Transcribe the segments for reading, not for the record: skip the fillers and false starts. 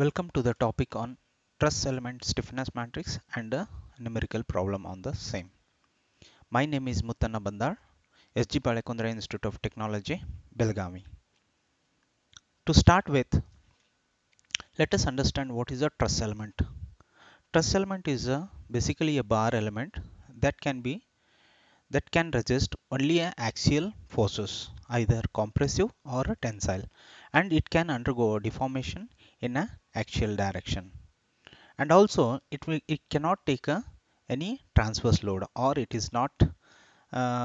Welcome to the topic on truss element stiffness matrix and a numerical problem on the same. My name is Muttanna Bandar, SG Balekundra Institute of Technology, Belgavi. To start with, let us understand what is a truss element. Truss element is basically a bar element that can resist only axial forces, either compressive or tensile, and it can undergo deformation in a axial direction. And also it cannot take any transverse load, or it is not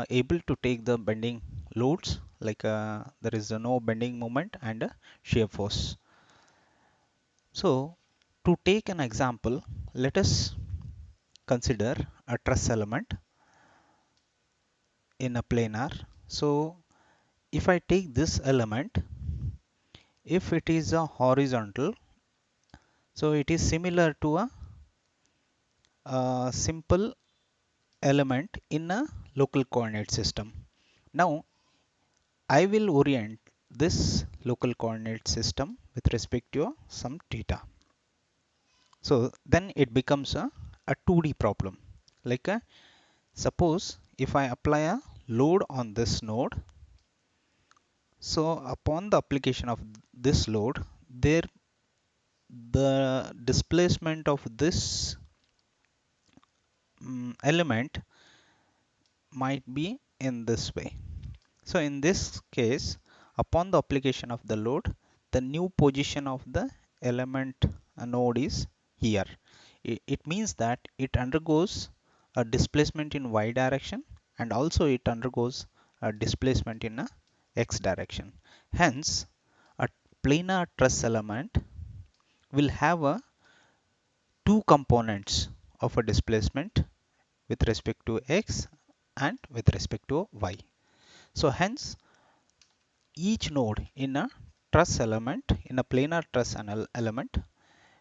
able to take the bending loads, like there is no bending moment and shear force. So to take an example, let us consider a truss element in a planar. So if I take this element, if it is a horizontal, so it is similar to a simple element in a local coordinate system. Now I will orient this local coordinate system with respect to some theta. So then it becomes a 2D problem. Like suppose if I apply a load on this node, so upon the application of this load, the displacement of this element might be in this way. So in this case, upon the application of the load, the new position of the element node is here. It means that it undergoes a displacement in y direction, and also it undergoes a displacement in a x direction. Hence, a planar truss element will have two components of a displacement with respect to x and with respect to y. So hence, each node in a truss element, in a planar truss element,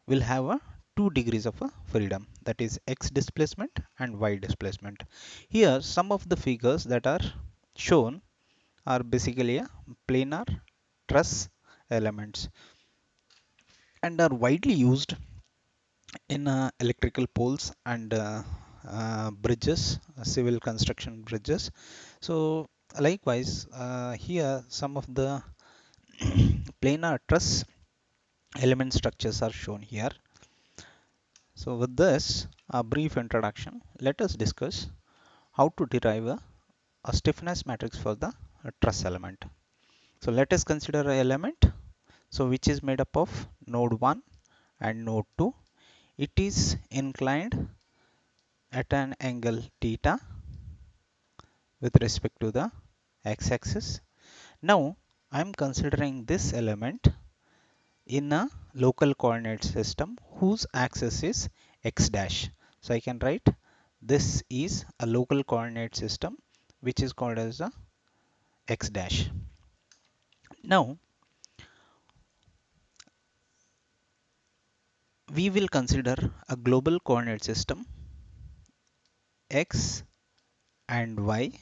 will have 2 degrees of freedom, that is x displacement and y displacement. Here some of the figures that are shown are basically a planar truss elements and are widely used in electrical poles and bridges, civil construction bridges. So likewise, here some of the planar truss element structures are shown here. So with this, a brief introduction, let us discuss how to derive a stiffness matrix for the truss element. So let us consider an element, so which is made up of node 1 and node 2. It is inclined at an angle theta with respect to the x-axis. Now I am considering this element in a local coordinate system whose axis is x dash. So I can write this is a local coordinate system which is called as a x dash. Now we will consider a global coordinate system x and y.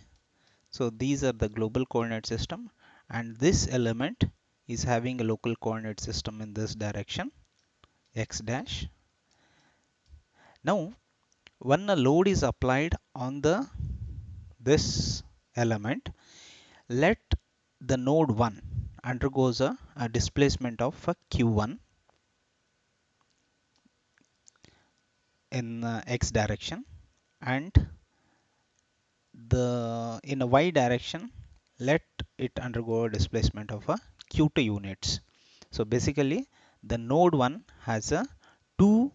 So these are the global coordinate system, and this element is having a local coordinate system in this direction x dash. Now when a load is applied on this element, let the node 1 undergoes a displacement of q1 in x direction, and in a y direction let it undergo a displacement of q2 units. So basically the node 1 has two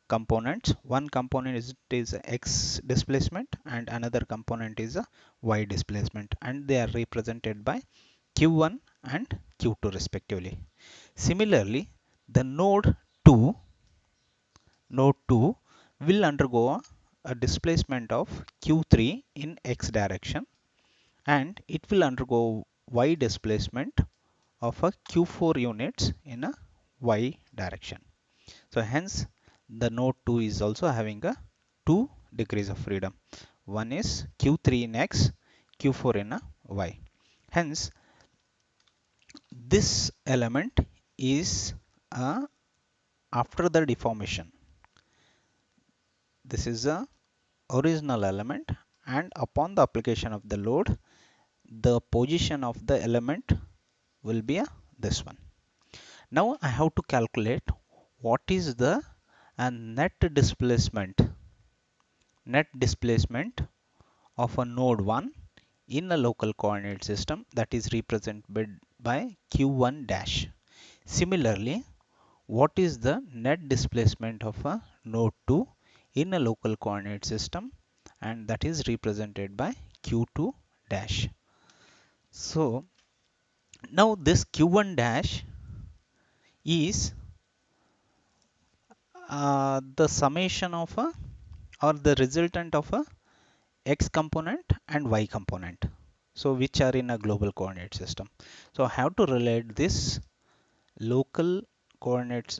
components. One component is x displacement and another component is a y displacement, and they are represented by q1 and q2 respectively. Similarly, the node 2 will undergo a displacement of q3 in x direction, and it will undergo y displacement of a q4 units in a y direction. So hence the node 2 is also having a 2 degrees of freedom. One is q3 in x, q4 in a y. Hence this element is after the deformation. This is a original element, and upon the application of the load, the position of the element will be this one. Now I have to calculate what is the net displacement of a node 1 in a local coordinate system, that is represented by q1 dash. Similarly, what is the net displacement of a node 2 in a local coordinate system, and that is represented by q2 dash. So now this q1 dash is the summation of a, or the resultant of a x component and y component, so which are in a global coordinate system. So I have to relate this local coordinates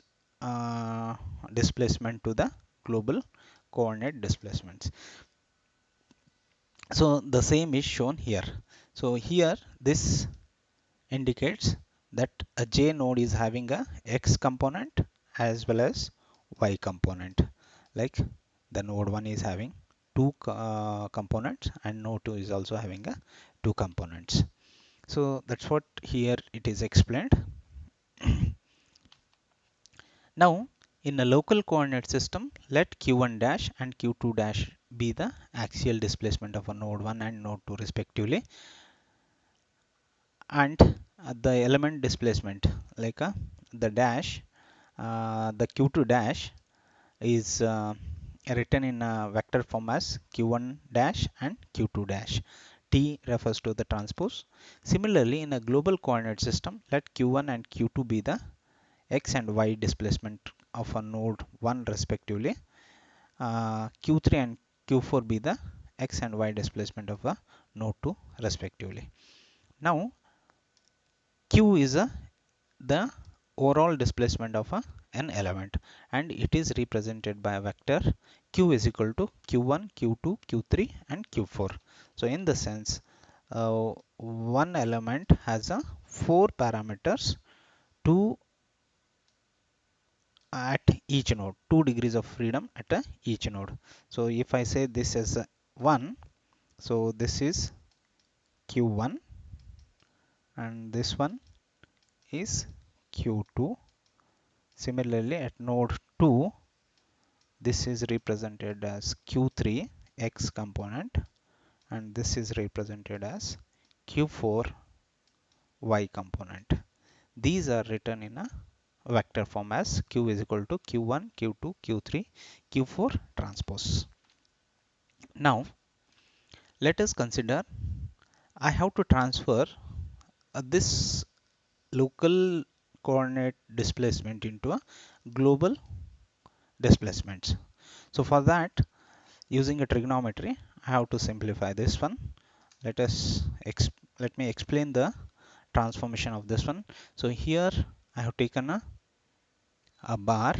displacement to the global coordinate displacements. So the same is shown here. So here this indicates that a J node is having a x component as well as y component. Like the node 1 is having two components, and node 2 is also having a two components. So that's what here it is explained. Now in a local coordinate system, let q1 dash and q2 dash be the axial displacement of a node 1 and node 2 respectively, and the element displacement, like the dash, the q2 dash is written in a vector form as q1 dash and q2 dash. T refers to the transpose. Similarly, in a global coordinate system, let q1 and q2 be the x and y displacement of a node 1 respectively. Q3 and q4 be the x and y displacement of a node 2 respectively. Now q is the overall displacement of an element, and it is represented by a vector q is equal to q1, q2, q3 and q4. So in the sense, one element has four parameters, two at each node, 2 degrees of freedom at each node. So if I say this as 1, so this is q1, and this one is q2. Similarly, at node 2, this is represented as q3 x component, and this is represented as q4 y component. These are written in a vector form as q is equal to q1, q2, q3, q4 transpose. Now let us consider I have to transfer this local coordinate displacement into a global displacement. So for that, using a trigonometry, I have to simplify this one. Let me explain the transformation of this one. So here I have taken a bar.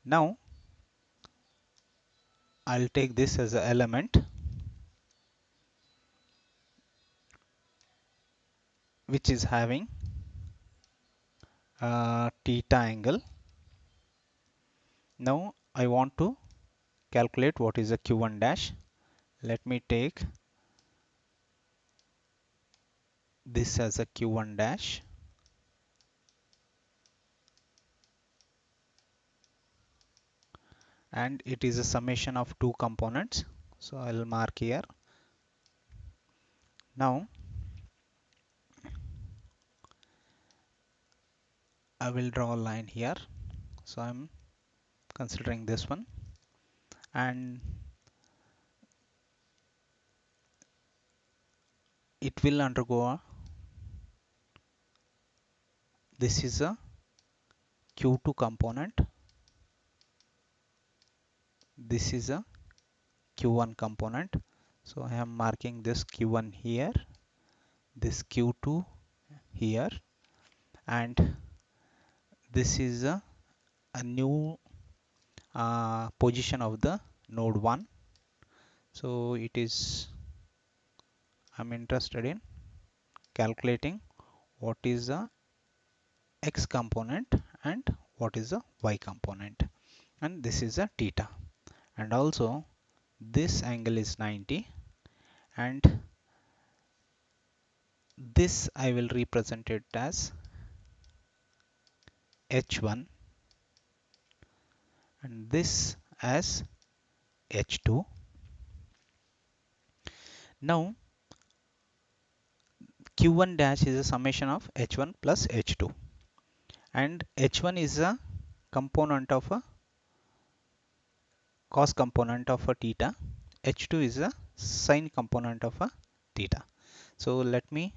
Now I'll take this as an element which is having a theta angle. Now I want to calculate what is a q1 dash. Let me take this as a q1 dash, and it is a summation of two components. So I'll mark here. Now I will draw a line here. So I'm considering this one, and it will undergo this is a q2 component, this is a q1 component. So I am marking this q1 here, this q2 here, and this is a new position of the node 1. So it is, I'm interested in calculating what is the x component and what is the y component, and this is a theta, and also this angle is 90, and this I will represent it as h1 and this as h2. Now q1 dash is a summation of h1 plus h2, and h1 is a component of a cos component of a theta, h2 is a sine component of a theta. So let me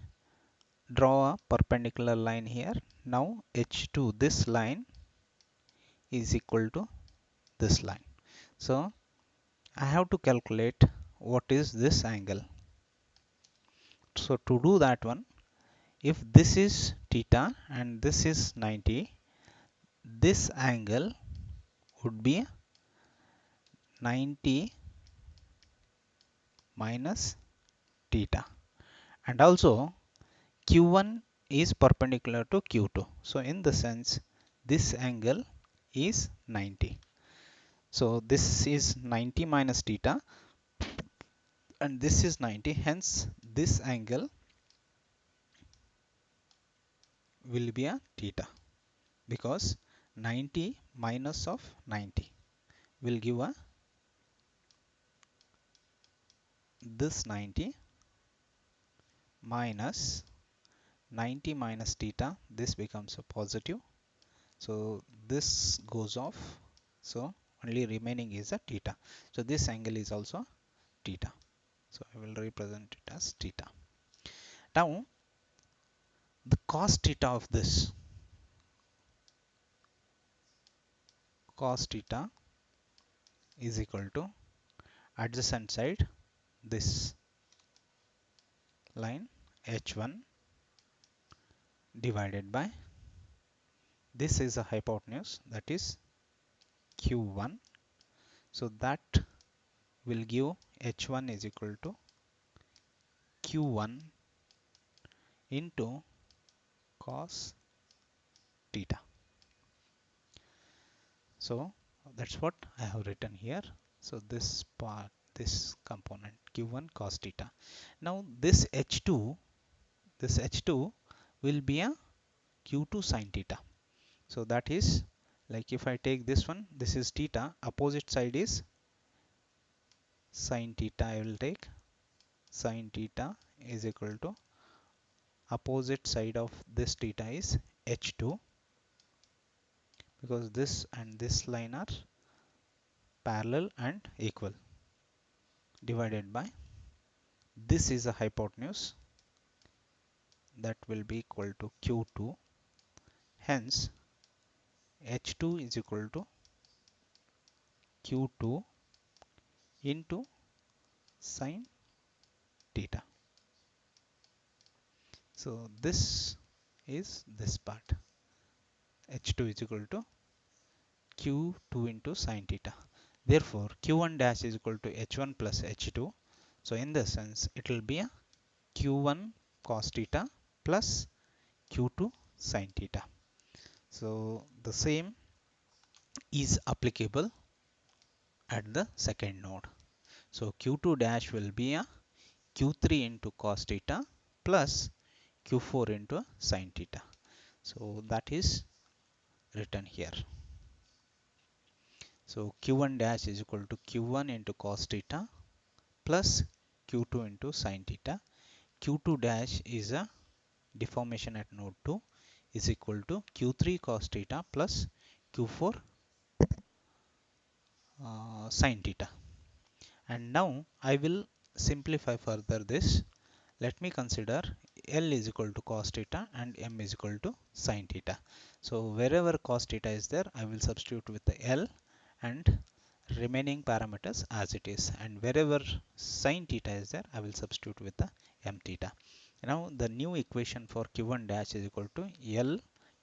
draw a perpendicular line here. Now h2, this line is equal to this line. So I have to calculate what is this angle. So to do that one, if this is theta and this is 90, this angle would be 90 minus theta, and also q1 is perpendicular to q2. So in the sense, this angle is 90. So this is 90 minus theta and this is 90. Hence this angle will be a theta, because 90 minus of 90 will give a this 90 minus 90 minus theta. This becomes a positive. So this goes off. So only remaining is a theta. So this angle is also theta. So I will represent it as theta. Now the cos theta of this, cos theta is equal to adjacent side, this line h1 divided by this is a hypotenuse, that is q1. So that will give h1 is equal to q1 into cos theta. So that's what I have written here. So this part, this component q1 cos theta. Now this h2, will be a q2 sin theta. So that is, like if I take this one, this is theta, opposite side is sin theta. I will take sin theta is equal to opposite side of this theta is h2, because this and this line are parallel and equal, divided by this is a hypotenuse, that will be equal to q2. Hence h2 is equal to q2 into sin theta. So this is this part, h2 is equal to q2 into sin theta. Therefore q1 dash is equal to h1 plus h2. So in this sense, it will be a q1 cos theta plus q2 sin theta. So the same is applicable at the second node. So q2 dash will be a q3 into cos theta plus q4 into sin theta. So that is written here. So q1 dash is equal to q1 into cos theta plus q2 into sin theta. q2 dash is a deformation at node 2 is equal to q3 cos theta plus q4 sin theta. And now I will simplify further this. Let me consider L is equal to cos theta and M is equal to sin theta. So wherever cos theta is there, I will substitute with the L and remaining parameters as it is, and wherever sin theta is there, I will substitute with the M theta. Now the new equation for q1 dash is equal to L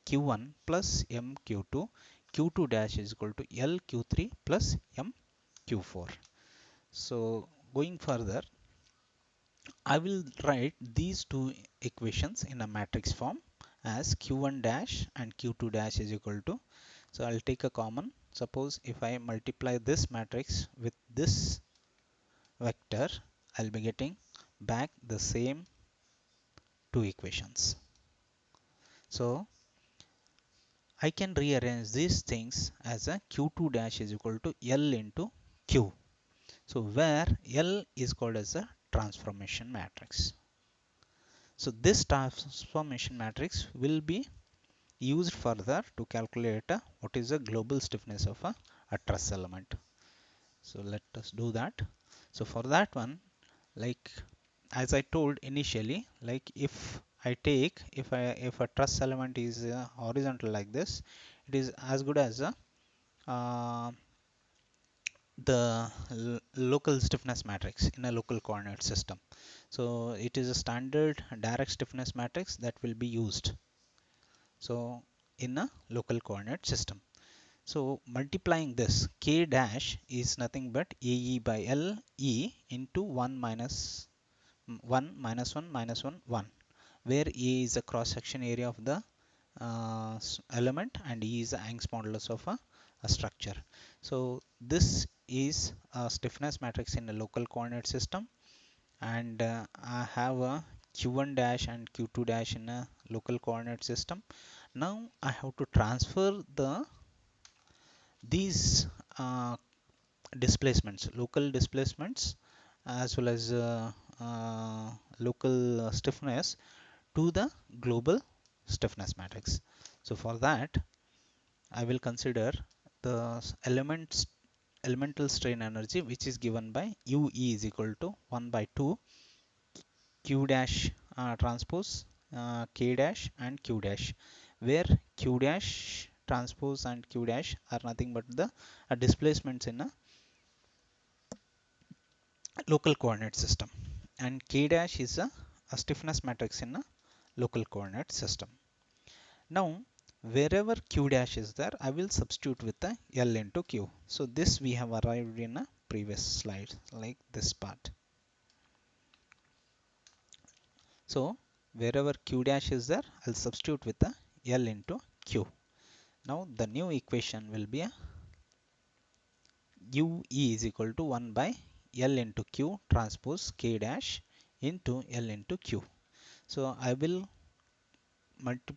q1 plus M q2. q2 dash is equal to L q3 plus M q4. So going further, I will write these two equations in a matrix form as q1 dash and q2 dash is equal to So I'll take a common. Suppose if I multiply this matrix with this vector, I'll be getting back the same two equations. So I can rearrange these things as a q2 dash is equal to L into Q. So where L is called as a transformation matrix. So this transformation matrix will be used further to calculate what is the global stiffness of a truss element. So let us do that. So for that one, like as I told initially, like if a truss element is horizontal like this, it is as good as uh, the local stiffness matrix in a local coordinate system. So it is a standard direct stiffness matrix that will be used. So in a local coordinate system. So multiplying this, k dash is nothing but AE by L E into 1 minus 1 minus 1 minus 1 1, where A is the cross section area of the element and E is the Young's modulus of a structure. So this is a stiffness matrix in a local coordinate system, and I have a q1 dash and q2 dash in a local coordinate system. Now I have to transfer these displacements, local displacements, as well as local stiffness to the global stiffness matrix. So for that, I will consider the elemental strain energy, which is given by UE is equal to 1 by 2 Q dash transpose K dash and Q dash, where Q dash transpose and Q dash are nothing but the displacements in a local coordinate system, and K dash is a stiffness matrix in a local coordinate system. Now wherever Q dash is there, I will substitute with the L into Q. So this we have arrived in a previous slide, like this part. So wherever Q dash is there, I'll substitute with the L into Q. Now the new equation will be a UE is equal to 1 by L into Q transpose K dash into L into Q. So I will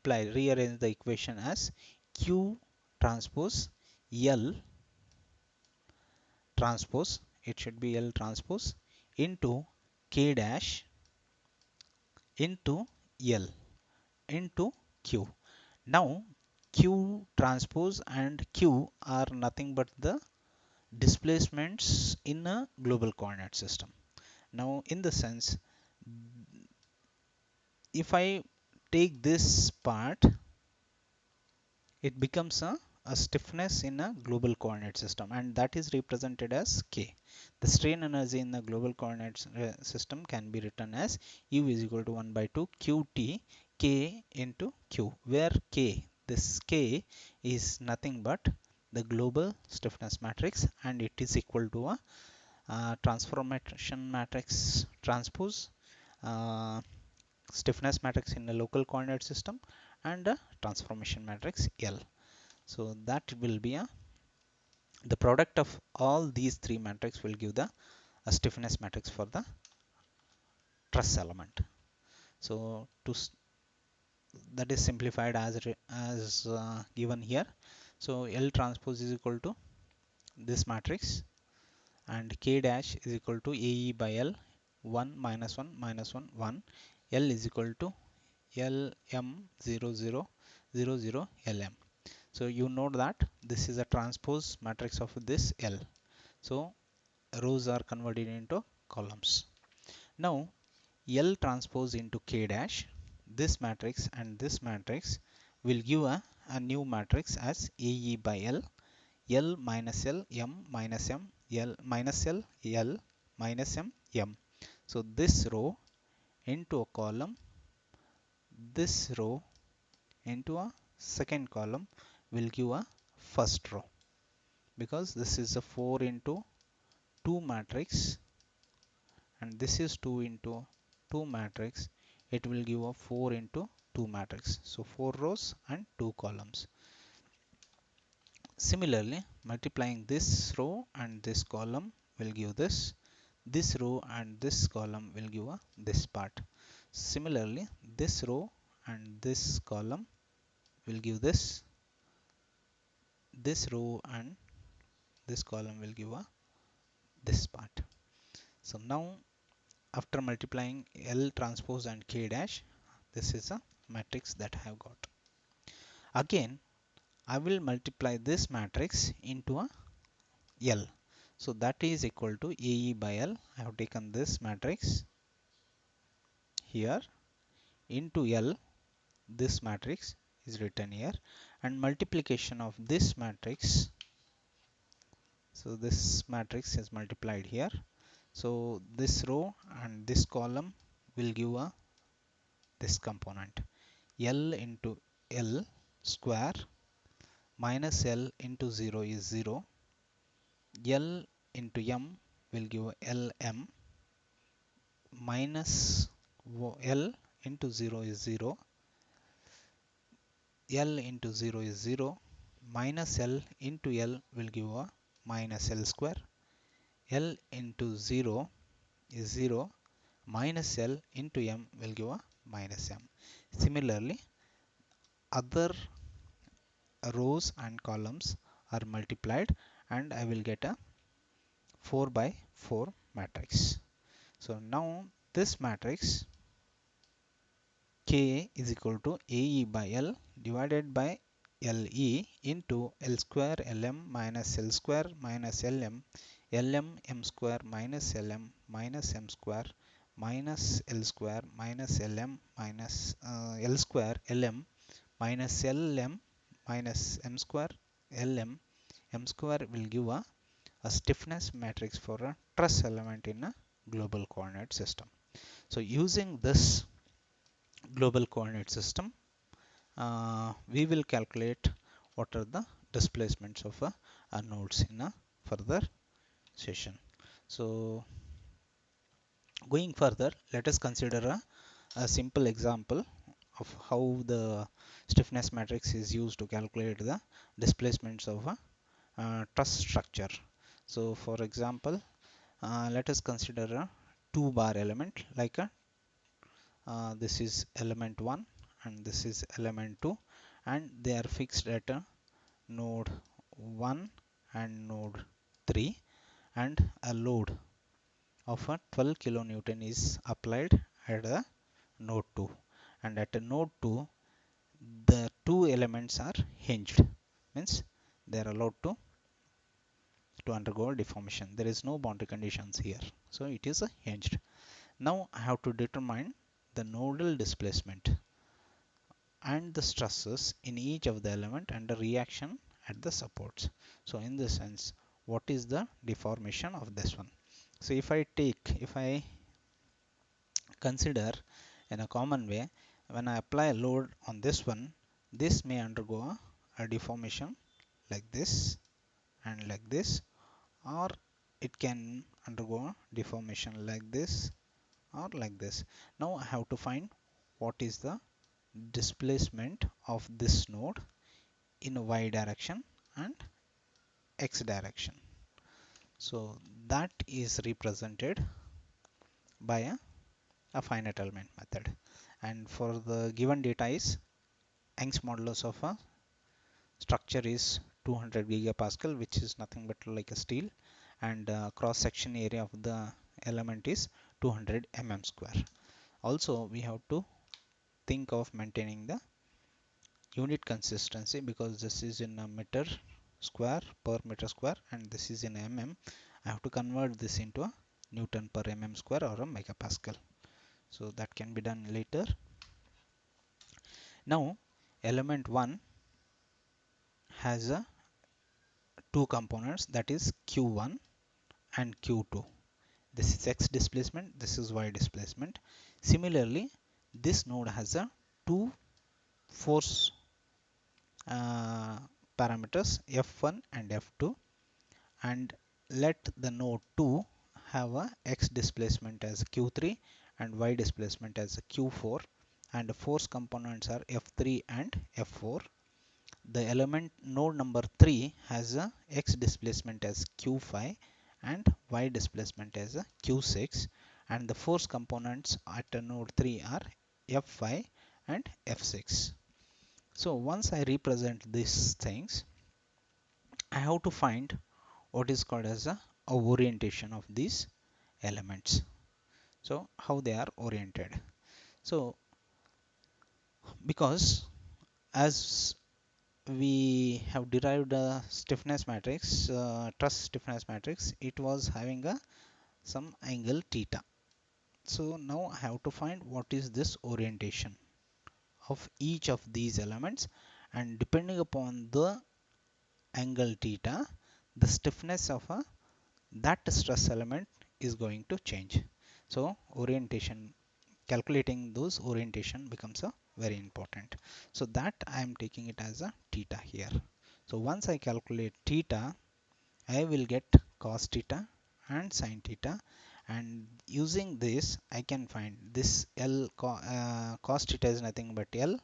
rearrange the equation as Q transpose L transpose, it should be L transpose into K dash into L into Q. Now Q transpose and Q are nothing but the displacements in a global coordinate system. Now in the sense, if I take this part, it becomes a stiffness in a global coordinate system, and that is represented as K. The strain energy in the global coordinate system can be written as U is equal to 1 by 2 QT K into Q, where K, this K is nothing but the global stiffness matrix, and it is equal to a transformation matrix transpose stiffness matrix in a local coordinate system and a transformation matrix L. So that will be the product of all these three matrices will give the a stiffness matrix for the truss element. So that is simplified as given here. So L transpose is equal to this matrix, and K dash is equal to AE by L 1 minus 1 minus 1 1. L is equal to LM0000 LM. So you note that this is a transpose matrix of this L. So rows are converted into columns. Now L transpose into K dash, this matrix and this matrix will give a new matrix as AE by L, L minus L, M minus M, L minus L, L minus M, M. So this row into a column, this row into a second column will give a first row, because this is a 4 into 2 matrix and this is 2 into 2 matrix. It will give a 4 into 2 matrix. So 4 rows and 2 columns. Similarly, multiplying this row and this column will give this row and this column will give this part. Similarly, this row and this column will give this row and this column will give this part. So now after multiplying L transpose and K dash, this is a matrix that I have got. Again, I will multiply this matrix into a L. So that is equal to AE by L. I have taken this matrix here into L. This matrix is written here, and multiplication of this matrix. So this matrix is multiplied here. So this row and this column will give this component L into L square minus L into 0 is 0. L into M will give LM minus L into 0 is 0. L into 0 is 0. Minus L into L will give a minus L square. L into 0 is 0. Minus L into M will give a minus M. Similarly, other rows and columns are multiplied and I will get a 4 by 4 matrix. So now this matrix K is equal to AE by L divided by LE into L square LM minus L square minus LM LM M square minus LM minus M square minus L square minus LM minus L square LM minus LM minus M square LM M square will give a stiffness matrix for a truss element in a global coordinate system. So using this global coordinate system, we will calculate what are the displacements of nodes in a further session. So going further, let us consider a simple example of how the stiffness matrix is used to calculate the displacements of a truss structure. So for example, let us consider a 2 bar element like a this is element 1 and this is element 2, and they are fixed at a node 1 and node 3, and a load of a 12 kilonewton is applied at a node 2, and at a node 2 the two elements are hinged, means they are allowed to undergo deformation. There is no boundary conditions here, so it is a hinged. Now I have to determine the nodal displacement and the stresses in each of the element and the reaction at the supports. So in this sense, what is the deformation of this one? So if I consider in a common way, when I apply a load on this one, this may undergo a deformation like this and like this, or it can undergo a deformation like this or like this. Now I have to find what is the displacement of this node in y direction and x direction. So that is represented by a finite element method, and for the given data is Young's modulus of a structure is 200 gigapascal, which is nothing but like a steel, and cross section area of the element is 200 mm square. Also we have to think of maintaining the unit consistency, because this is in a meter square per meter square and this is in mm. I have to convert this into a Newton per mm square or a megapascal, so that can be done later. Now element 1 has a two components, that is q1 and q2. This is x displacement, this is y displacement. Similarly, this node has a two force parameters f1 and f2, and let the node 2 have a x displacement as q3 and y displacement as q4, and the force components are f3 and f4. the element node number 3 has a x displacement as q5 and y displacement as a q6, and the force components at a node 3 are f5 and f6. So once I represent these things, I have to find what is called as a orientation of these elements. So how they are oriented. So because as we have derived a stiffness matrix, truss stiffness matrix, it was having a some angle theta. So now I have to find what is this orientation of each of these elements, and depending upon the angle theta, the stiffness of that stress element is going to change. So orientation, calculating those orientation becomes a very important. So that I am taking it as a theta here. So once I calculate theta, I will get cos theta and sin theta, and using this I can find this cos theta is nothing but L,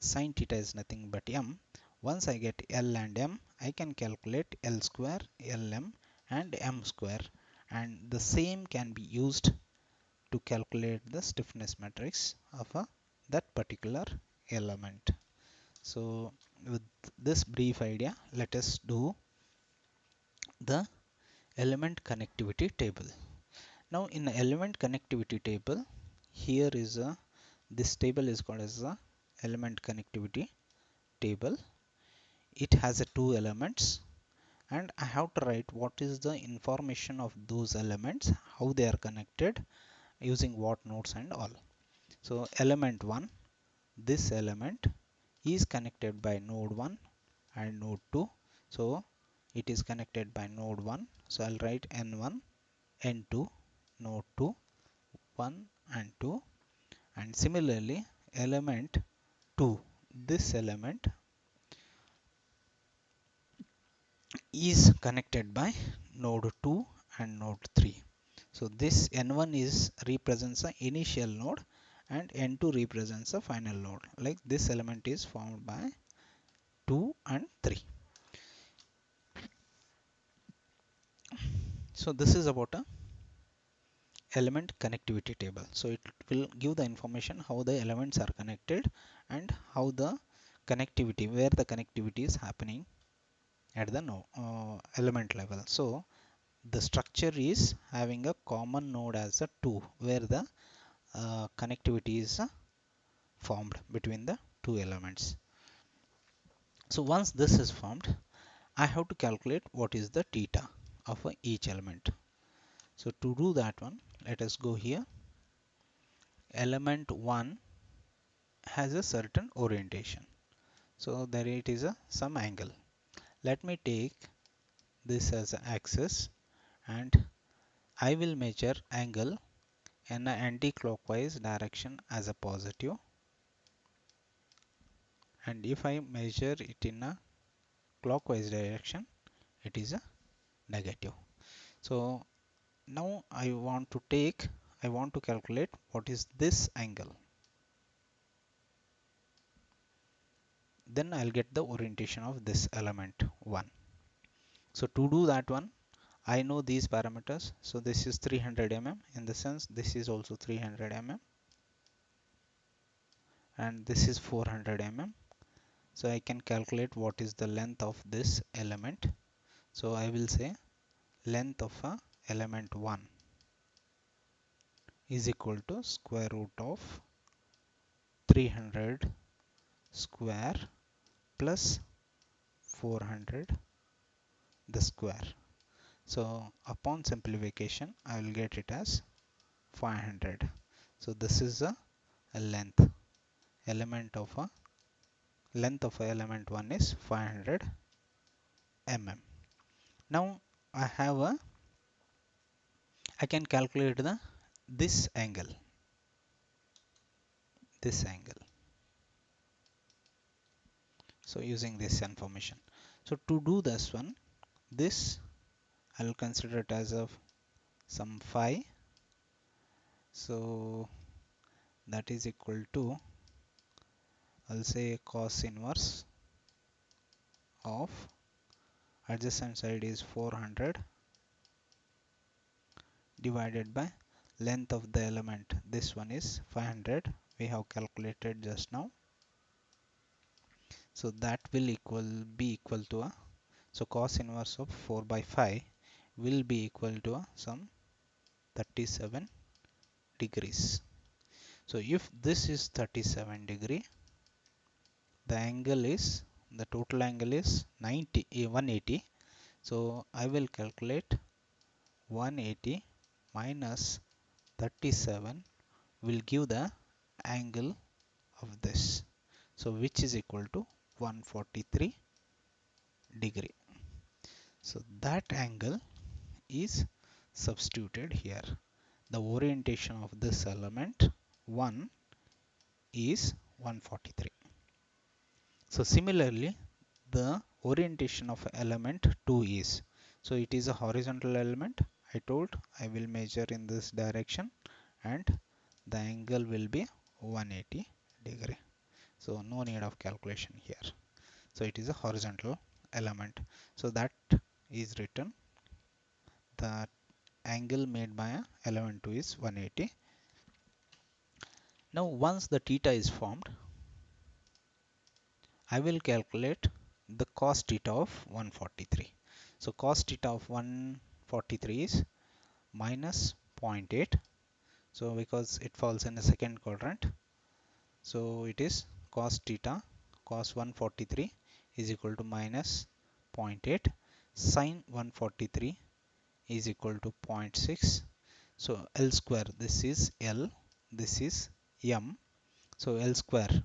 sin theta is nothing but M. Once I get L and M, I can calculate L square, Lm and M square, and the same can be used to calculate the stiffness matrix of that particular element. So with this brief idea, let us do the element connectivity table. Now in the element connectivity table, here is this table is called as the element connectivity table. It has two elements, and I have to write what is the information of those elements, how they are connected, using what nodes and all. So element 1, this element is connected by node 1 and node 2. So it is connected by node 1. So I'll write n1, n2, node 2, 1 and 2. And similarly, element 2, this element is connected by node 2 and node 3. So this n1 is represents the initial node and n2 represents the final node. Like this element is formed by 2 and 3. So this is about a element connectivity table. So it will give the information how the elements are connected and how the connectivity, where the connectivity is happening at the element level. So the structure is having a common node as a 2, where the connectivity is formed between the two elements. So once this is formed, I have to calculate what is the theta of each element. So to do that one, let us go here. Element 1 has a certain orientation. So there it is some angle. Let me take this as an axis, and I will measure angle in an anti-clockwise direction as a positive, and if I measure it in a clockwise direction, it is a negative. So now I want to calculate what is this angle. Then I'll get the orientation of this element 1. So to do that one, I know these parameters. So this is 300 mm, in the sense this is also 300 mm, and this is 400 mm. So I can calculate what is the length of this element. So I will say length of element 1 is equal to square root of 300 square plus 400 the square. So upon simplification, I will get it as 500. So this is a length. Length of element 1 is 500 mm. Now I can calculate this angle. So using this information. So to do this one, this I will consider it as some phi. So that is equal to, I'll say cos inverse of adjacent side is 400 divided by length of the element. This one is 500. We have calculated just now. So that will be equal to a, so cos inverse of 4 by 5 will be equal to a some 37 degrees. So if this is 37 degree, the angle is, the total angle is 180. So I will calculate 180 minus 37 will give the angle of this. So which is equal to 143 degree. So that angle is substituted here. The orientation of this element 1 is 143. So similarly, the orientation of element 2 is, so it is a horizontal element. I told I will measure in this direction and the angle will be 180 degree. So no need of calculation here. So it is a horizontal element. So that is written, the angle made by a element 2 is 180. Now once the theta is formed, I will calculate the cos theta of 143. So cos theta of 143 is minus -zero point 0.8. So because it falls in the second quadrant, so it is cos theta, cos 143 is equal to minus -zero point 0.8. Sin 143 is equal to 0.6. So L square, this is L, this is M. So L square,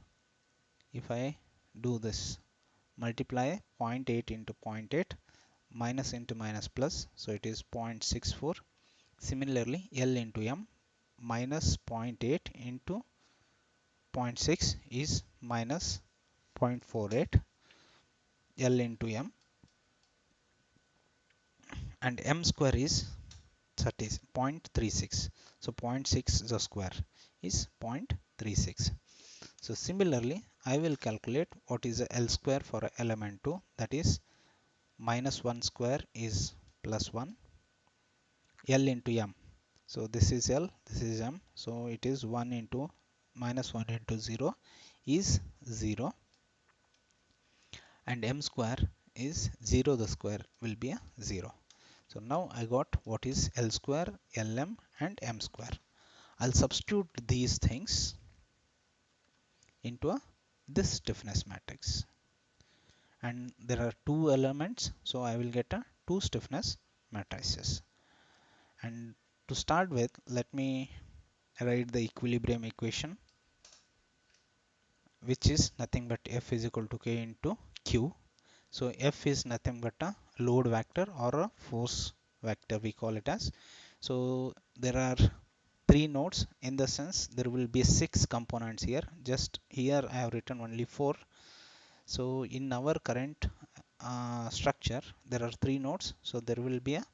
if I do this, multiply 0 0.8 into 0 0.8, minus into minus plus, so it is 0.64. Similarly, L into M, minus 0 0.8 into 0 0.6 is minus 0.48. L into M, and M square is 0.36. So 0.6 the square is 0.36. So similarly, I will calculate what is the L square for element 2, that is minus 1 square is plus 1, L into M. So this is L, this is M. So it is 1 into minus 1 into 0 is 0, and M square is 0, the square will be a 0. So now I got what is L square, Lm and M square. I'll substitute these things into this stiffness matrix. And there are two elements, so I will get a two stiffness matrices. And to start with, let me write the equilibrium equation, which is nothing but F is equal to K into Q. So F is nothing but a load vector or a force vector, we call it as. So there are three nodes, in the sense there will be 6 components here. Just here I have written only 4. So in our current structure there are 3 nodes, so there will be a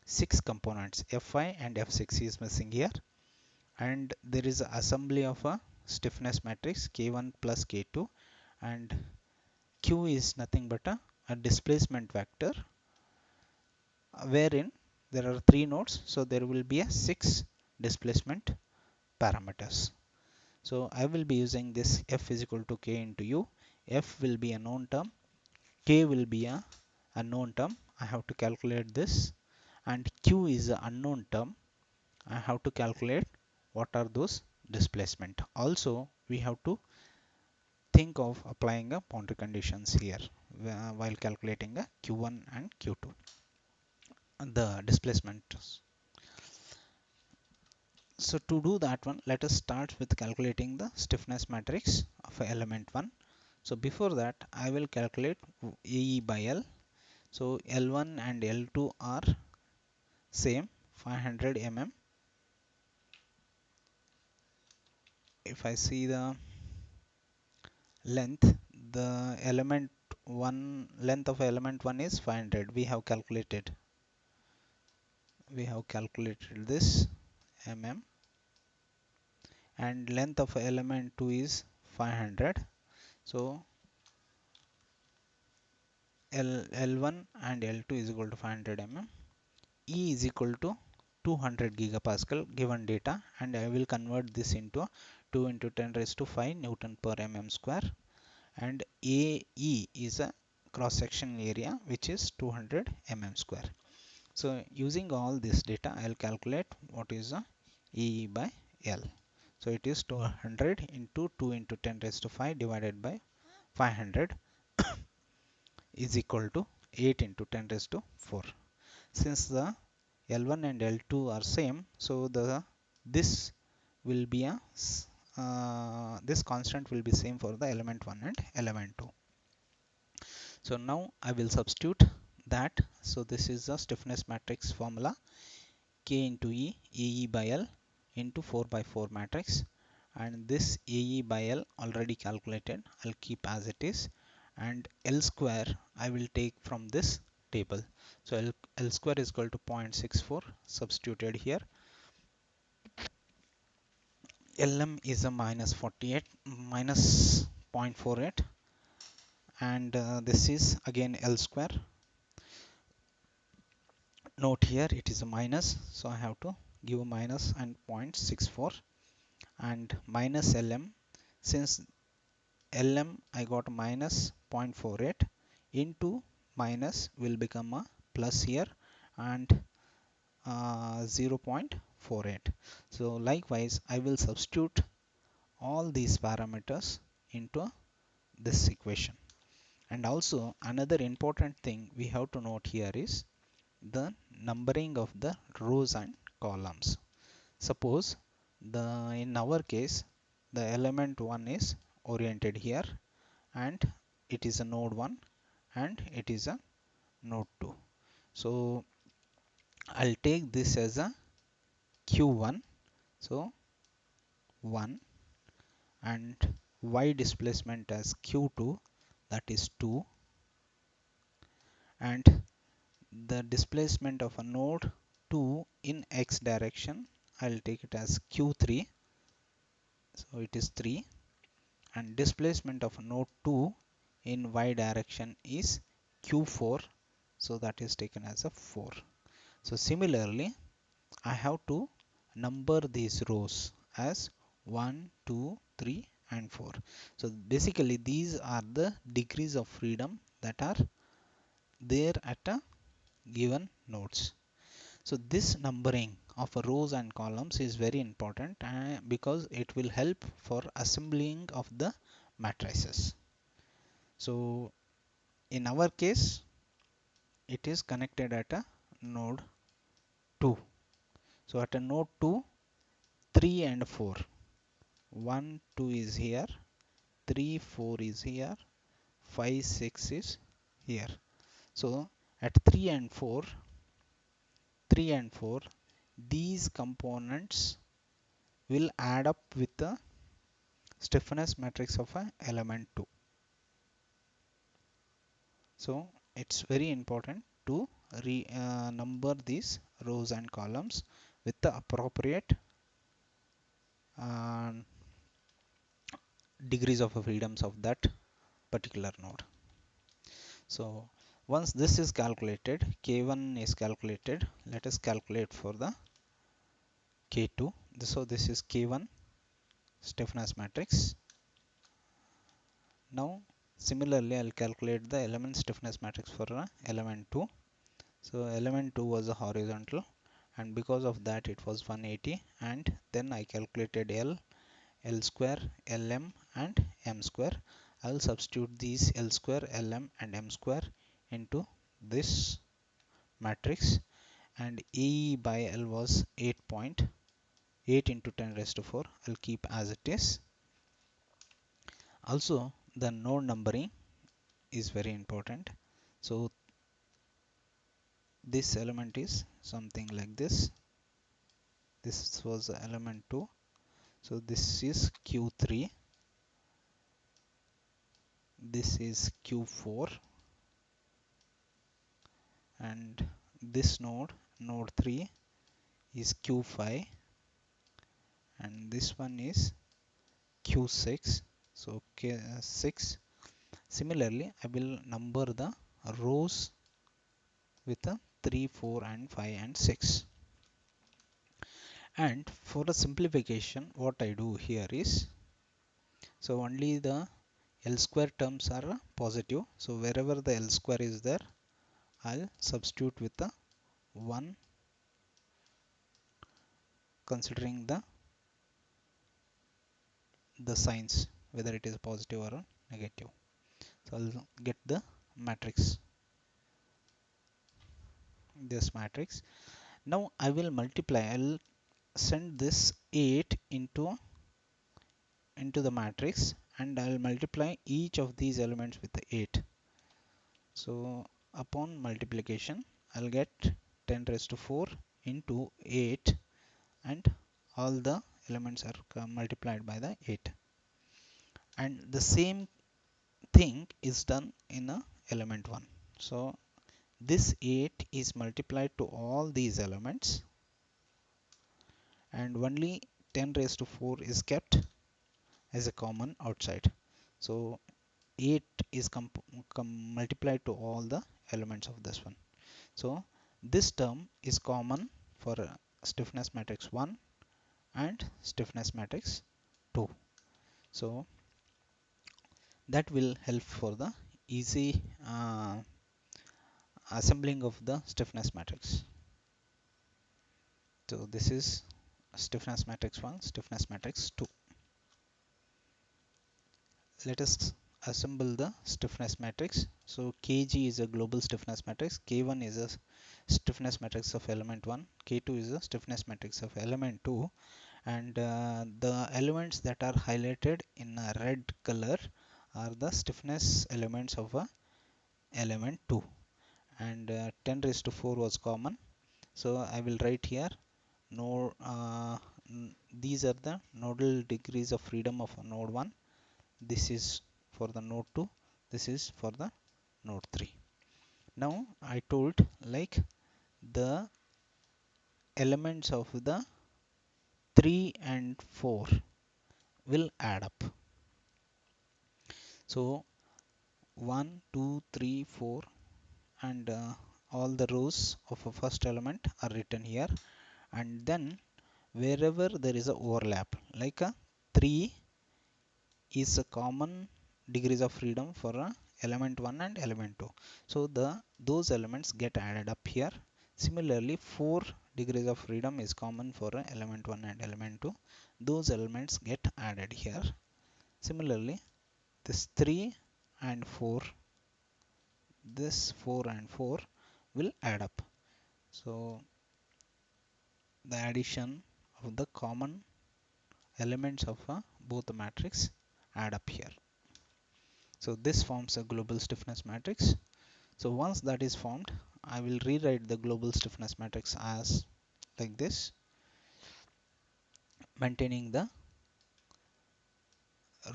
6 components. Fi and F6 is missing here, and there is an assembly of a stiffness matrix K1 plus K2, and Q is nothing but a displacement vector, wherein there are 3 nodes, so there will be a 6 displacement parameters. So I will be using this F is equal to K into U. F will be a known term, K will be a unknown term. I have to calculate this, and Q is an unknown term. I have to calculate what are those displacement. Also, we have to think of applying a boundary conditions here while calculating a Q1 and Q2, the displacement. So to do that one, let us start with calculating the stiffness matrix of element 1. So before that, I will calculate AE by L. So L1 and L2 are same, 500 mm. If I see the length, the element 1, length of element 1 is 500. We have calculated this mm, and length of element 2 is 500. So L1 and L2 is equal to 500 mm. E is equal to 200 gigapascal given data, and I will convert this into 2 into 10 raised to 5 Newton per mm square, and AE is a cross section area which is 200 mm square. So using all this data, I'll calculate what is a AE by L. So it is 200 into 2 into 10 raised to 5 divided by 500 is equal to 8 into 10 raised to 4. Since the L1 and L2 are same, so this will be a this constant will be same for the element 1 and element 2. So now I will substitute that. So this is the stiffness matrix formula: K into E, AE by L into 4 by 4 matrix, and this AE by L already calculated, I'll keep as it is, and L square I will take from this table. So L square is equal to 0.64 substituted here. LM is a minus 0.48, and this is again L square. Note here it is a minus, so I have to give a minus and 0.64, and minus LM. Since LM I got minus 0.48 into minus will become a plus here, and 0.48. So likewise I will substitute all these parameters into this equation. And also another important thing we have to note here is the numbering of the rows and columns. Suppose in our case the element 1 is oriented here, and it is a node 1 and it is a node 2. So I'll take this as a Q1, so 1, and Y displacement as Q2, that is 2, and the displacement of a node 2 in X direction, I'll take it as Q3, so it is 3, and displacement of a node 2 in Y direction is Q4, so that is taken as a 4. So similarly I have to number these rows as 1, 2, 3 and 4. So basically these are the degrees of freedom that are there at a given nodes. So this numbering of rows and columns is very important because it will help for assembling of the matrices. So in our case it is connected at a node 2. So at a node 2, 3 and 4, 1, 2 is here, 3, 4 is here, 5, 6 is here. So at 3 and 4, these components will add up with the stiffness matrix of a element 2. So it's very important to number these rows and columns with the appropriate uh, degrees of freedoms of that particular node. So once this is calculated, K1 is calculated, let us calculate for the K2. So this is K1 stiffness matrix. Now similarly I'll calculate the element stiffness matrix for element 2. So element 2 was a horizontal, and because of that it was 180, and then I calculated L square, LM and M square. I will substitute these L square, LM and M square into this matrix, and AE by L was 8.8 into 10 raised to 4. I'll keep as it is. Also the node numbering is very important. So this element is something like this. This was element 2. So this is Q3, this is Q4, and this node 3 is Q5, and this one is Q6. So K6. Similarly I will number the rows with a 3, 4 and 5 and 6. And for the simplification, what I do here is, so only the L square terms are positive. So wherever the L square is there, I'll substitute with the 1, considering the signs, whether it is positive or negative. So I'll get the matrix, this matrix. Now I will multiply, I'll send this 8 into the matrix, and I'll multiply each of these elements with the 8. So upon multiplication, I'll get 10 raised to 4 into 8, and all the elements are multiplied by the 8. And the same thing is done in a element 1. So this 8 is multiplied to all these elements, and only 10 raised to 4 is kept as a common outside. So 8 is multiplied to all the elements of this one. So this term is common for stiffness matrix 1 and stiffness matrix 2. So that will help for the easy assembling of the stiffness matrix. So this is stiffness matrix 1, stiffness matrix 2. Let us assemble the stiffness matrix. So Kg is a global stiffness matrix, K1 is a stiffness matrix of element 1, K2 is a stiffness matrix of element 2, and the elements that are highlighted in a red color are the stiffness elements of element 2, and 10 raised to 4 was common. So I will write here, no, these are the nodal degrees of freedom of node 1. This is for the node 2, this is for the node 3. Now I told, like, the elements of the 3 and 4 will add up. So 1, 2, 3, 4, and all the rows of a first element are written here, and then wherever there is a overlap, like a 3 is a common degrees of freedom for element 1 and element 2. So those elements get added up here. Similarly, 4 degrees of freedom is common for element 1 and element 2. Those elements get added here. Similarly, this 3 and 4, this 4 and 4 will add up. So the addition of the common elements of both the matrix add up here. So this forms a global stiffness matrix. So once that is formed, I will rewrite the global stiffness matrix as like this, maintaining the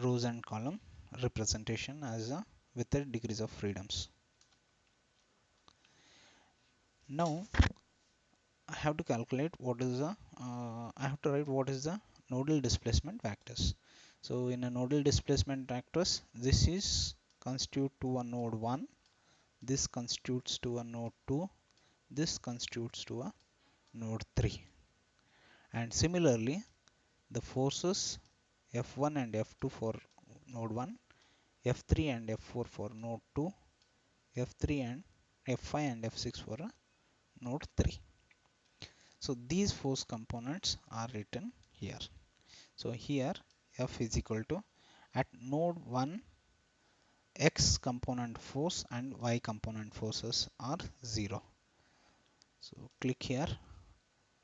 rows and column representation as with the degrees of freedoms. Now I have to calculate what is the I have to write what is the nodal displacement vectors. So in a nodal displacement vectors, this is constitute to a node 1, this constitutes to a node 2, this constitutes to a node 3, and similarly the forces F1 and F2 for node 1, F3 and F4 for node 2, F3 and F5 and F6 for node 3. So these force components are written here. So here F is equal to, at node 1, X component force and Y component forces are 0. So click here.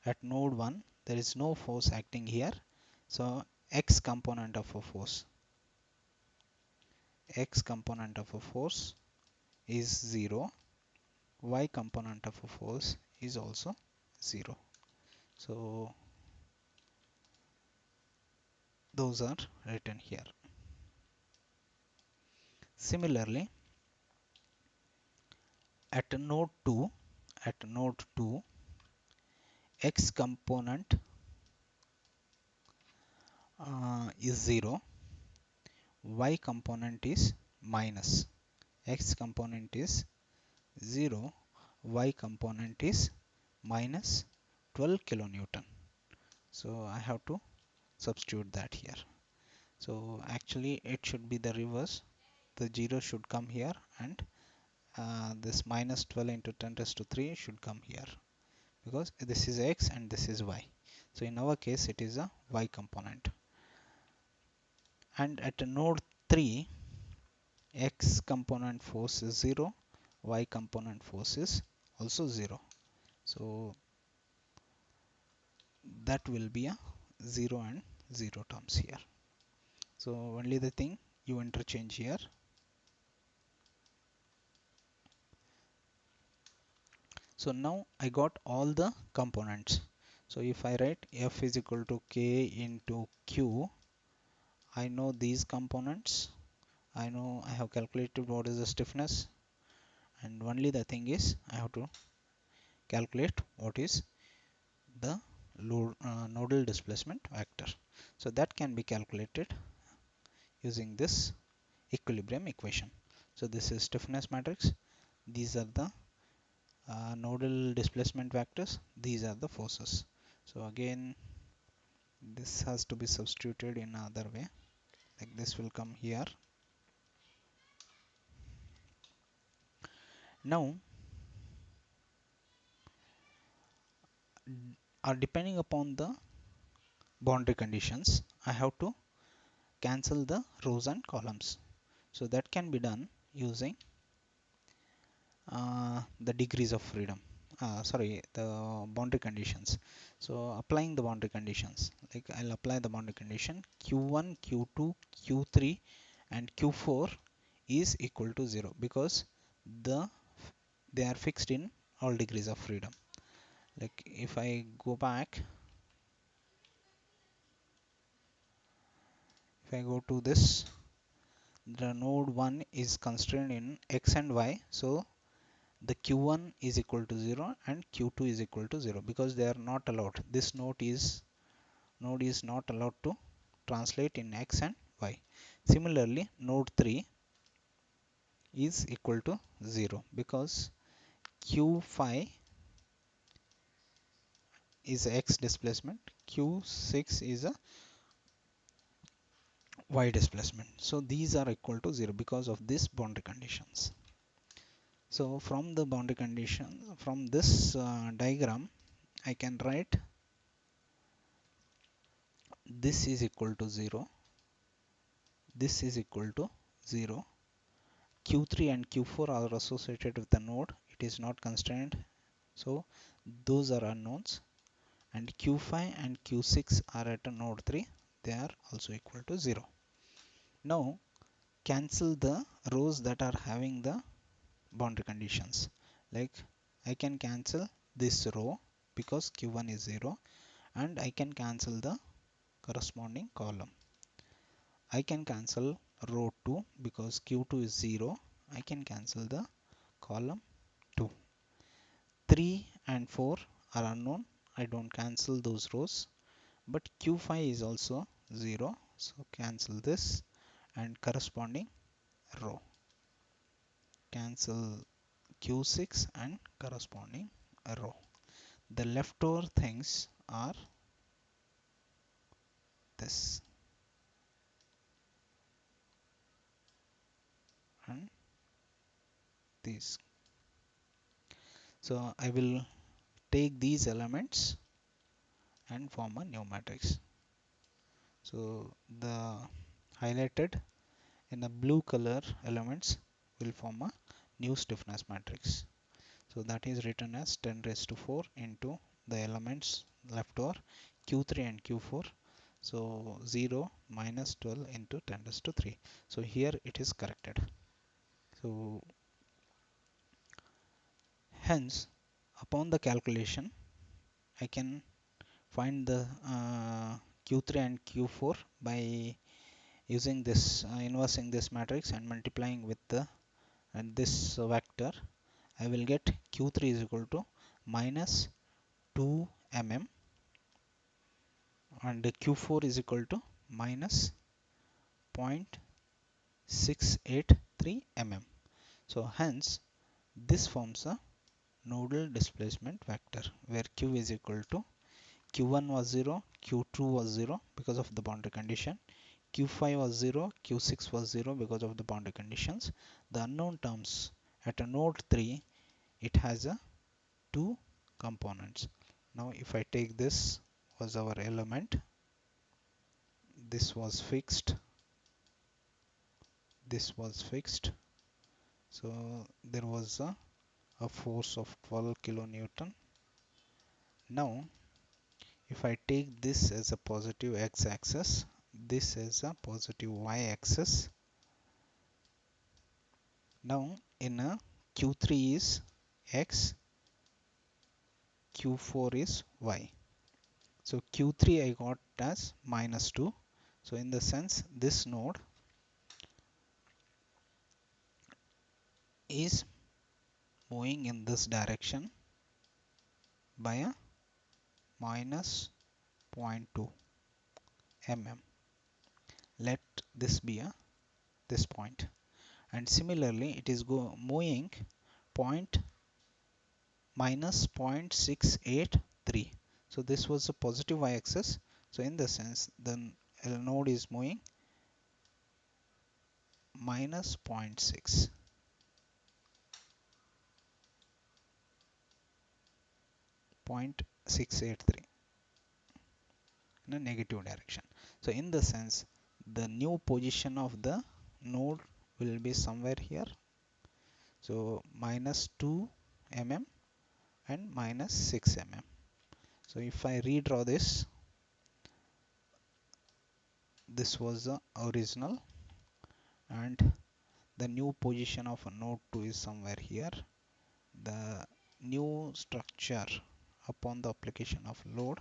At node 1 there is no force acting here. So X component of a force is 0. Y component of a force is also 0. So those are written here. Similarly, at node 2, X component is 0, Y component is minus, X component is 0, y component is minus 12 kilonewton. So I have to substitute that here. So actually it should be the reverse. The 0 should come here, and this minus 12 into 10 raised to 3 should come here, because this is x and this is y. So in our case it is a y component. And at node 3, x component force is 0, y component force is also 0. So that will be a 0 and 0 terms here. So only the thing you interchange here. So now I got all the components. So if I write F is equal to K into Q, I know these components. I know I have calculated what is the stiffness, and only the thing is I have to calculate what is the nodal displacement vector. So that can be calculated using this equilibrium equation. So this is stiffness matrix. These are the nodal displacement vectors. These are the forces. So again, this has to be substituted in another way. Like this will come here. Now, depending upon the boundary conditions, I have to cancel the rows and columns. So that can be done using the degrees of freedom. The boundary conditions. So applying the boundary conditions, like I'll apply the boundary condition q1, q2, q3 and q4 is equal to 0, because they are fixed in all degrees of freedom. Like if I go back, if I go to this, the node 1 is constrained in x and y, so the q1 is equal to 0 and q2 is equal to 0, because they are not allowed. This node is not allowed to translate in x and y. Similarly, node 3 is equal to 0, because q5 is x displacement, q6 is a y displacement. So these are equal to 0 because of this boundary conditions. So from the boundary condition, from this diagram, I can write this is equal to 0, this is equal to 0. Q3 and Q4 are associated with the node, it is not constrained, so those are unknowns. And Q5 and Q6 are at a node 3, they are also equal to 0. Now cancel the rows that are having the boundary conditions. Like I can cancel this row because Q1 is 0, and I can cancel the corresponding column. I can cancel row 2 because Q2 is 0. I can cancel the column 2. 3 and 4 are unknown. I don't cancel those rows. But Q5 is also 0. So cancel this and corresponding row. Cancel Q6 and corresponding row. The leftover things are this and these. So I will take these elements and form a new matrix. So the highlighted in the blue color elements will form a new stiffness matrix. So that is written as 10 raised to 4 into the elements left over Q3 and Q4. So 0 minus 12 into 10 raised to 3. So here it is corrected. So hence upon the calculation I can find the Q3 and Q4 by using this inversing this matrix and multiplying with the and this vector. I will get Q3 is equal to minus 2 mm and Q4 is equal to minus 0.683 mm. So hence This forms a nodal displacement vector where q is equal to q1 was 0, q2 was 0 because of the boundary condition, q5 was 0, q6 was 0 because of the boundary conditions. The unknown terms at a node 3, it has a 2 components. Now if I take this was our element, this was fixed, this was fixed, so there was a force of 12 kilonewton. Now if I take this as a positive x-axis, this as a positive y-axis, now in a q3 is x, q4 is y. So q3 I got as -2. So in the sense this node is moving in this direction by a minus 0.2 mm. Let this be a this point, and similarly it is moving point minus 0.683. So this was a positive y-axis. So in the sense the node is moving minus 0.6, 0.683 in a negative direction. So in the sense the new position of the node will be somewhere here. So minus 2 mm and minus 6 mm. So if I redraw this, this was the original, and the new position of a node 2 is somewhere here. The new structure upon the application of load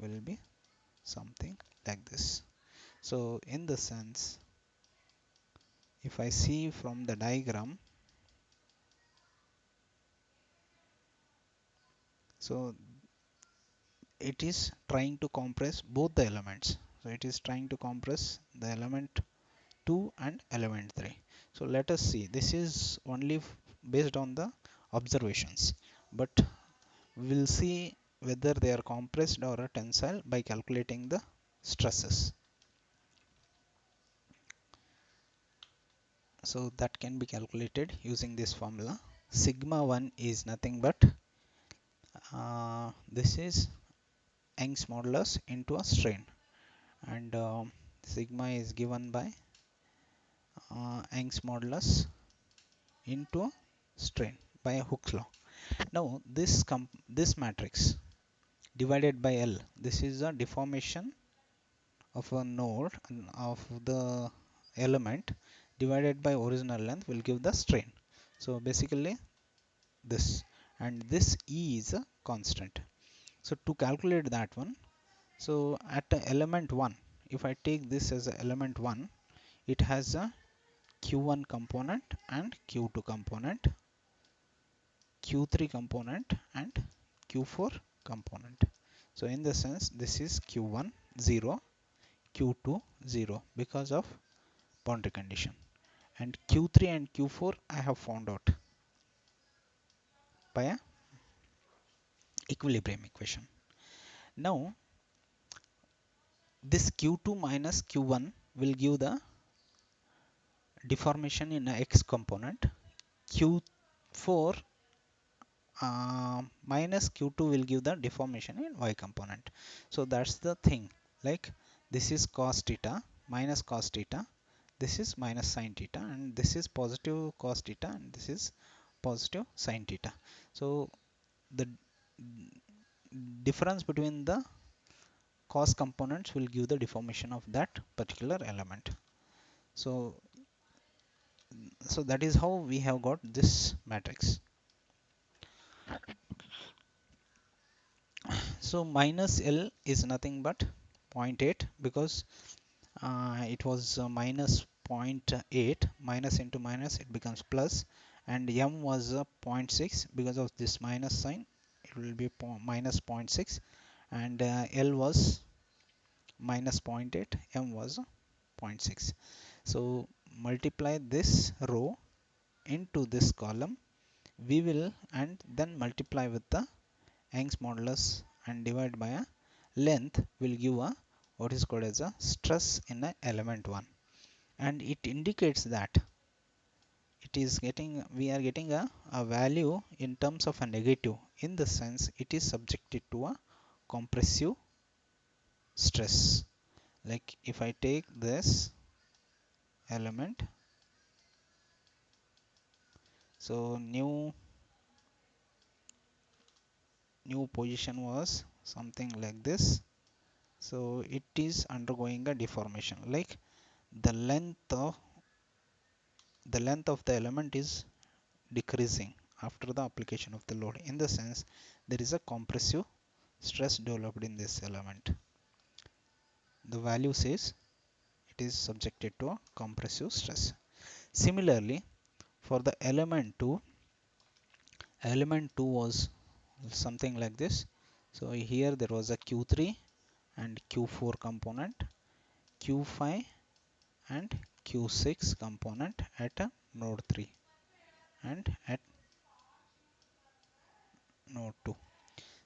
will be something like this. So in the sense, if I see from the diagram, so it is trying to compress both the elements. So it is trying to compress the element 2 and element 3. So let us see, this is only based on the observations, but we will see whether they are compressed or tensile by calculating the stresses. So that can be calculated using this formula. Sigma 1 is nothing but this is Young's modulus into a strain, and sigma is given by Young's modulus into a strain by Hooke's law. Now this matrix divided by L, this is a deformation of a node of the element divided by original length will give the strain. So basically this, and this E is a constant. So to calculate that one, so at element 1, if I take this as a element 1, it has a q1 component and q2 component, q3 component and q4 component. So in the sense this is q1 0, q2 0 because of boundary condition, and q3 and q4 I have found out by a equilibrium equation. Now this q2 minus q1 will give the deformation in a x component, q4 minus q2 will give the deformation in y component. So that's the thing, like this is cos theta minus cos theta, this is minus sin theta, and this is positive cos theta, and this is positive sin theta. So the difference between the cos components will give the deformation of that particular element. So that is how we have got this matrix. So minus L is nothing but 0.8 because it was minus 0.8, minus into minus it becomes plus, and M was 0.6 because of this minus sign, it will be minus 0.6, and L was minus 0.8, M was 0.6. So multiply this row into this column, we will and then multiply with the Young's modulus and divide by a length will give a what is called as a stress in a element 1, and it indicates that it is getting we are getting a value in terms of a negative, in the sense it is subjected to a compressive stress. Like if I take this element, so new position was something like this, so it is undergoing a deformation, like the length of the element is decreasing after the application of the load, in the sense there is a compressive stress developed in this element. The value says it is subjected to a compressive stress. Similarly, for the element 2 was something like this. So here there was a Q3 and Q4 component, Q5 and Q6 component at a node 3 and at node 2.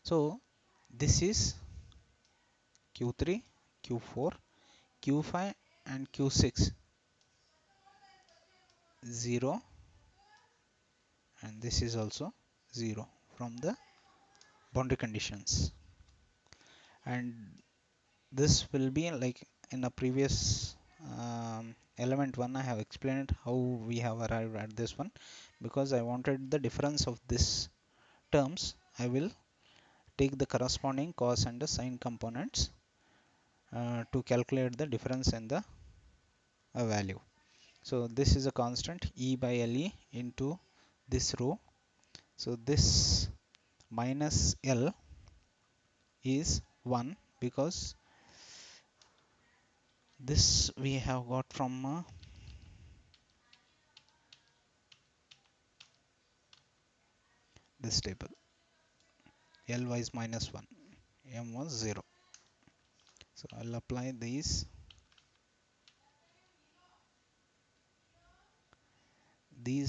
So this is Q3, Q4, Q5 and Q6 0, and this is also 0 from the boundary conditions. And this will be like in a previous element 1 I have explained how we have arrived at this one, because I wanted the difference of this terms. I will take the corresponding cos and the sine components to calculate the difference in the value. So this is a constant E by LE into this row. So this minus L is 1, because this we have got from this table. L is minus 1, M was 0. So I'll apply these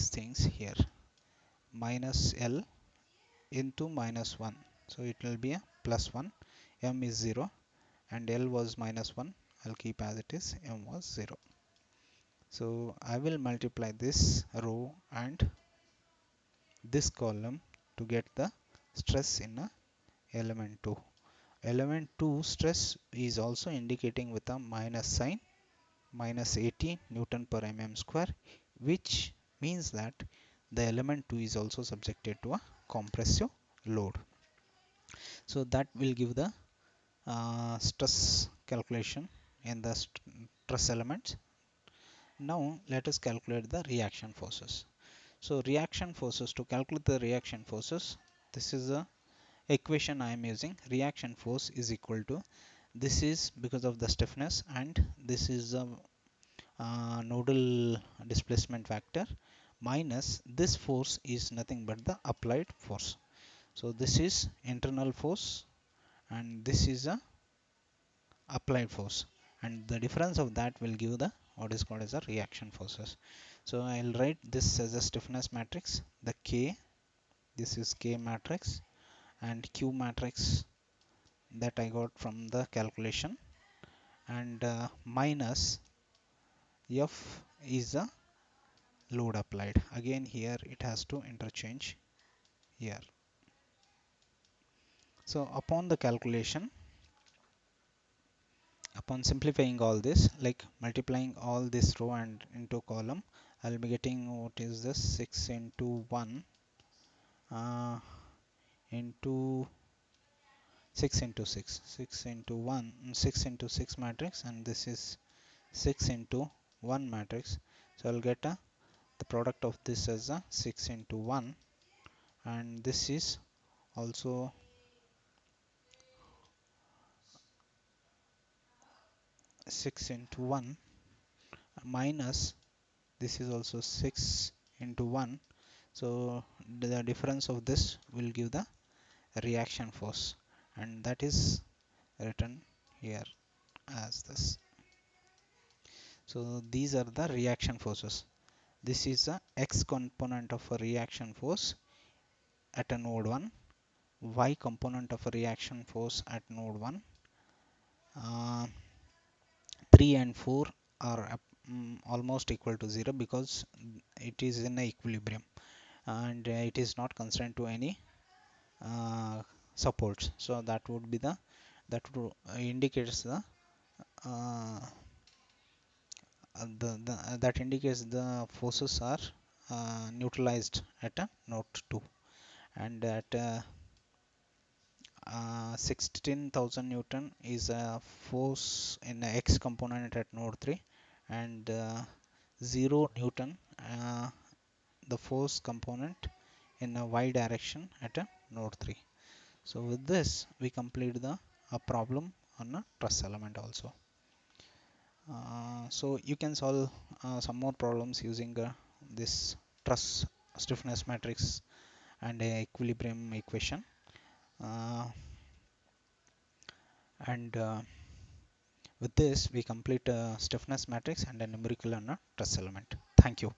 things here. Minus L into minus 1. So it will be a plus 1. M is 0 and L was minus 1. I'll keep as it is. M was 0. So I will multiply this row and this column to get the stress in a element 2. Element 2 stress is also indicating with a minus sign, minus 80 Newton per mm square, which means that the element 2 is also subjected to a compressive load. So that will give the stress calculation in the stress elements. Now let us calculate the reaction forces. So reaction forces, to calculate the reaction forces, this is the equation I am using. Reaction force is equal to, this is because of the stiffness, and this is the nodal displacement factor, minus this force is nothing but the applied force. So this is internal force and this is a applied force, and the difference of that will give the what is called as a reaction forces. So I'll write this as a stiffness matrix, the K, this is K matrix, and Q matrix that I got from the calculation, and minus F is the load applied. Again here it has to interchange here. So upon the calculation, upon simplifying all this, like multiplying all this row and into column, I'll be getting what is this 6 into 1 into 6 into 6, 6 into 1, 6 into 6 matrix, and this is 6 into 1 matrix. So I'll get the product of this as a 6 into 1, and this is also 6 into 1 minus this is also 6 into 1. So the difference of this will give the reaction force, and that is written here as this. So these are the reaction forces. This is a x component of a reaction force. at a node 1, y component of a reaction force at node 1, uh, 3 and 4 are almost equal to 0 because it is in a equilibrium, and it is not constrained to any supports. So that would be the indicates uh, that indicates the forces are neutralized at a node 2, and at 16,000 Newton is a force in a x component at node 3, and 0 Newton the force component in a y direction at a node 3. So with this we complete the a problem on a truss element also. So you can solve some more problems using this truss stiffness matrix and a equilibrium equation, uh, and with this we complete a stiffness matrix and a numerical on a truss element. Thank you.